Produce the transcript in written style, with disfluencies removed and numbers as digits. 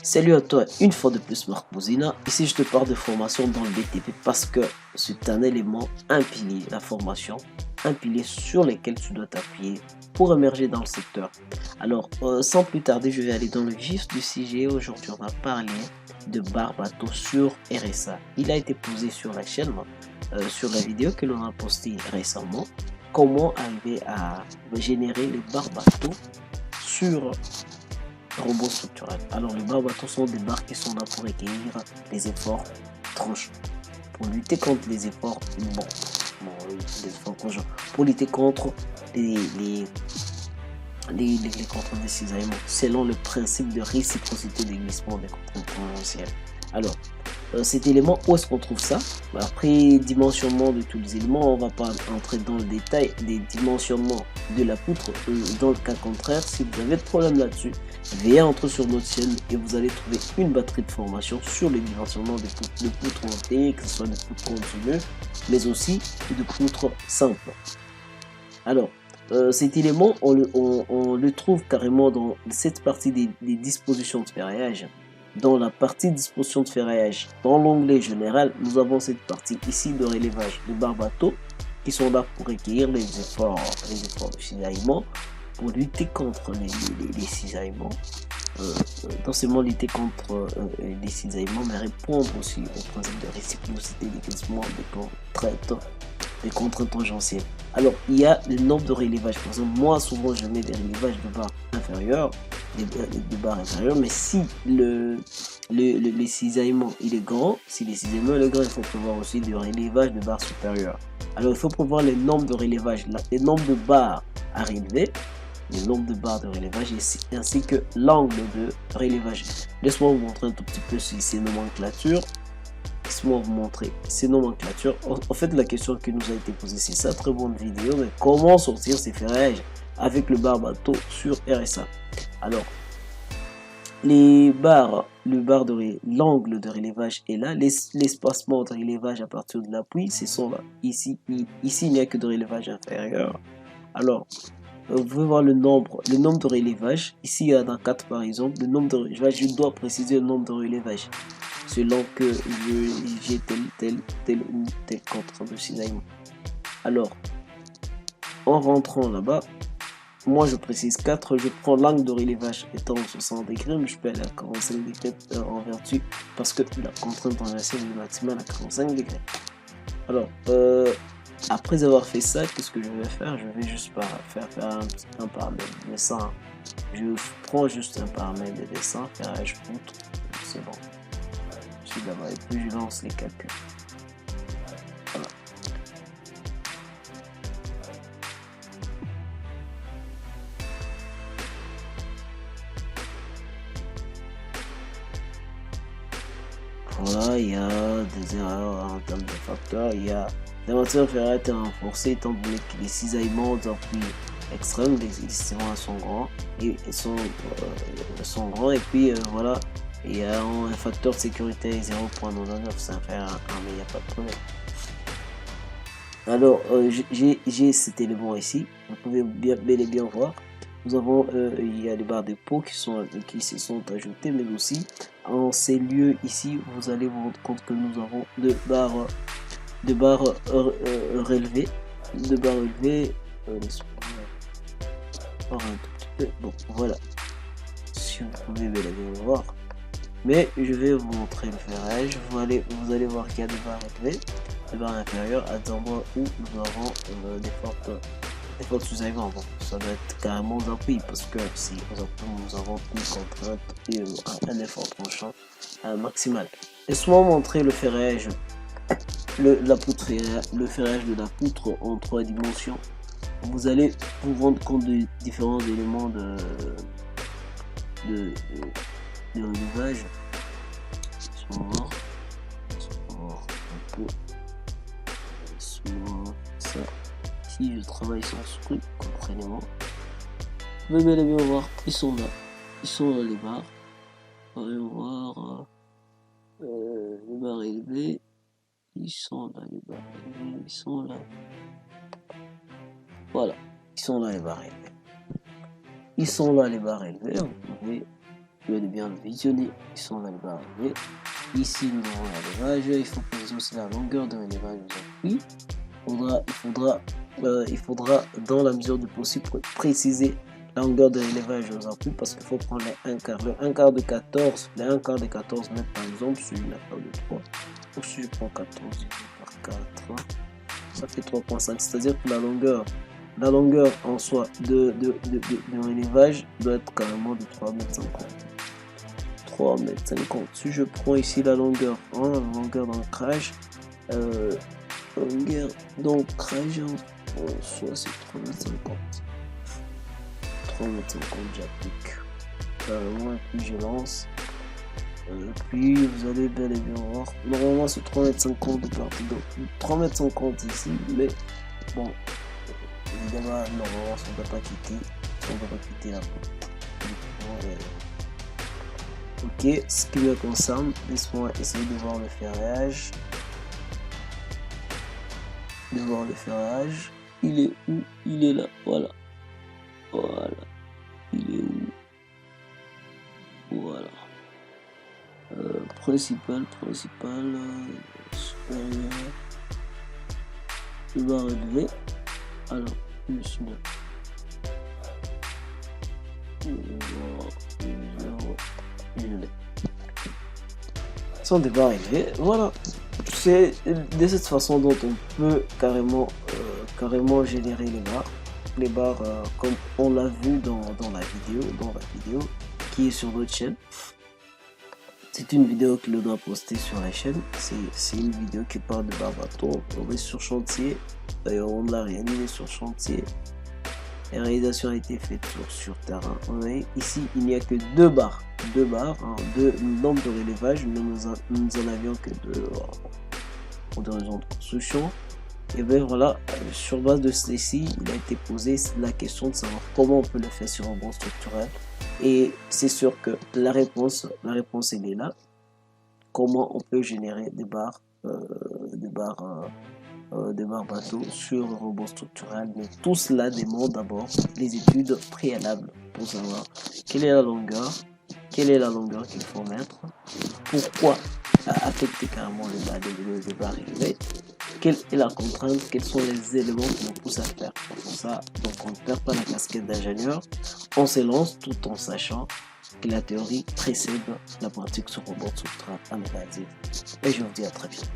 Salut à toi, une fois de plus Marc Bouzina. Ici je te parle de formation dans le BTP parce que c'est un élément, un pilier, la formation, un pilier sur lequel tu dois t'appuyer pour émerger dans le secteur. Alors sans plus tarder, je vais aller dans le vif du sujet. Aujourd'hui on va parler de Barbato sur RSA. Il a été posé sur la chaîne, sur la vidéo que l'on a postée récemment. Comment arriver à générer les Barbato sur robots structurels. Alors les barbatos sont des barres qui sont là pour recueillir les efforts tranchants. Pour lutter contre les efforts, les efforts tranchants. Pour lutter contre les contraintes de cisaillement, selon le principe de réciprocité des glissements des contraintes tangentielles. Alors, cet élément, où est-ce qu'on trouve ça? Après dimensionnement de tous les éléments, on ne va pas entrer dans le détail des dimensionnements de la poutre. Dans le cas contraire, si vous avez de problème là-dessus, veuillez entrer sur notre chaîne et vous allez trouver une batterie de formation sur les dimensionnements de poutres montées, que ce soit de poutres continues, mais aussi de poutres simples. Alors, cet élément, on le trouve carrément dans cette partie des dispositions de ferraillage. Dans la partie disposition de ferraillage, dans l'onglet général, nous avons cette partie ici de relevage de barbato qui sont là pour recueillir les efforts de cisaillement, pour lutter contre les cisaillements, non seulement lutter contre les cisaillements, mais répondre aussi au principe de réciprocité des glissements des contraintes tangentielles. Alors, il y a le nombre de relévages. Par exemple, moi, souvent, je mets des relévages de barres inférieures, des barres inférieures, mais si le cisaillement il est grand, si le cisaillement est grand, il faut prévoir aussi le relevage de barres supérieures. Alors, il faut prévoir le nombre de relévages, le nombre de barres à relever, le nombre de barres de relevage ainsi que l'angle de relevage. Laisse-moi vous montrer un tout petit peu ces nomenclatures. Laisse-moi vous montrer ces nomenclatures. En fait, la question qui nous a été posée, c'est ça, très bonne vidéo, mais comment sortir ces ferrailles avec le barbato sur RSA? Alors, l'angle de relevage est là, l'espacement de relevage à partir de l'appui, ce sont là. Ici, il n'y a que de relevage inférieur. Alors, vous pouvez voir le nombre de relevages. Ici, il y en a 4 par exemple. Le nombre de relevages, je dois préciser le nombre de relevages selon que j'ai tel ou tel contrainte de cisaillement. Alors, en rentrant là-bas, moi je précise 4, je prends l'angle de relevage étant 60 degrés, mais je peux aller à 45 degrés en vertu, parce que la contrainte tangentielle est maximale à 45 degrés. Alors, après avoir fait ça, qu'est-ce que je vais faire? Je vais juste faire un paramètre de dessin. Je prends juste un paramètre de dessin, ferrage poutre, c'est bon. D'abord, et puis je lance les calculs. Voilà. Voilà, il y a des erreurs en termes de facteurs. Il y a la matière ferraille est renforcée étant donné que les cisaillements d'appuis extrêmes, les cisaillements sont grands et sont grands. Et puis voilà, il y a un facteur de sécurité 0.99, c'est inférieur à 1, mais il n'y a pas de problème. Alors, j'ai cet élément ici, vous pouvez bel et bien voir. Nous avons, il y a les barres de peau qui se sont ajoutées, mais aussi en ces lieux ici, vous allez vous rendre compte que nous avons deux barres relevées, un tout petit peu. Bon, voilà, si vous pouvez bel et bien voir. Mais je vais vous montrer le ferrage. Vous allez voir qu'il y a des barres élevées, des barres inférieures à des endroits où nous avons des fortes cisaillements. Bon, ça doit être carrément aux appuis parce que si nous avons une contrainte et un effort tranchant maximal. Laisse-moi montrer le ferrage, le ferrage de la poutre en 3 dimensions. Vous allez vous rendre compte de différents éléments de relevage. Ça. Si je travaille sans scrupule, comprenez-moi. Vous pouvez bel et bien voir, ils sont là les barres. Vous pouvez voir les barres élevées. Ils sont là les barres élevées, ils sont là. Voilà, ils sont là les barres élevées. Ils sont là les barres élevées, vous pouvez bel et bien le visionner. Ici, on a le barre élevé. Ici, nous avons l'élevage. Il faut préciser aussi la longueur de l'élevage aux appuis. Il faudra, dans la mesure du possible, préciser la longueur de l'élevage aux appuis parce qu'il faut prendre les 1 quart. Le 1 quart de 14, les 1 quart de 14 mètres par exemple, sur une affaire de 3. Donc si je prends 14 par 4, ça fait 3,5. C'est-à-dire que la longueur en soi de l'élevage doit être carrément de 3,50 m. 3,50 m. Si je prends ici la longueur, hein, la longueur d'ancrage, longueur d'ancrage en soi c'est 3,50 m. 3,50 m j'applique. Moi puis je lance. Puis vous allez bel et bien voir. Normalement c'est 3,50 m de partie. Donc 3,50 m ici, mais bon. Évidemment, normalement, ça ne doit pas quitter la porte. Ok, ce qui me concerne, laisse-moi essayer de voir le ferrage. Il est où? Il est là, voilà. Voilà. Il est où? Voilà. Principal, supérieur. Le barre élevé. Alors, je suis là. Sans débat réglé, voilà. C'est de cette façon dont on peut carrément générer les barres comme on l'a vu dans la vidéo qui est sur notre chaîne. C'est une vidéo que l'on doit poster sur la chaîne. C'est une vidéo qui parle de barres bateau. On est sur chantier. D'ailleurs, on l'a réalisé sur chantier. La réalisation a été faite sur terrain. Vous voyez, ici, il n'y a que deux barres. Deux nombres de relevage. Nous en avions que deux pour des raisons de construction. Et bien voilà, sur base de ceci, il a été posé la question de savoir comment on peut le faire sur un rebond structurel. Et c'est sûr que la réponse elle est là. Comment on peut générer des barres bateau sur un rebond structurel. Mais tout cela demande d'abord les études préalables pour savoir quelle est la longueur qu'il faut mettre, pourquoi affecter carrément le barre élevé, quelle est la contrainte, quels sont les éléments qui nous poussent à faire ça. Donc on ne perd pas la casquette d'ingénieur, on se lance tout en sachant que la théorie précède la pratique sur rebond structurel. Et je vous dis à très bientôt.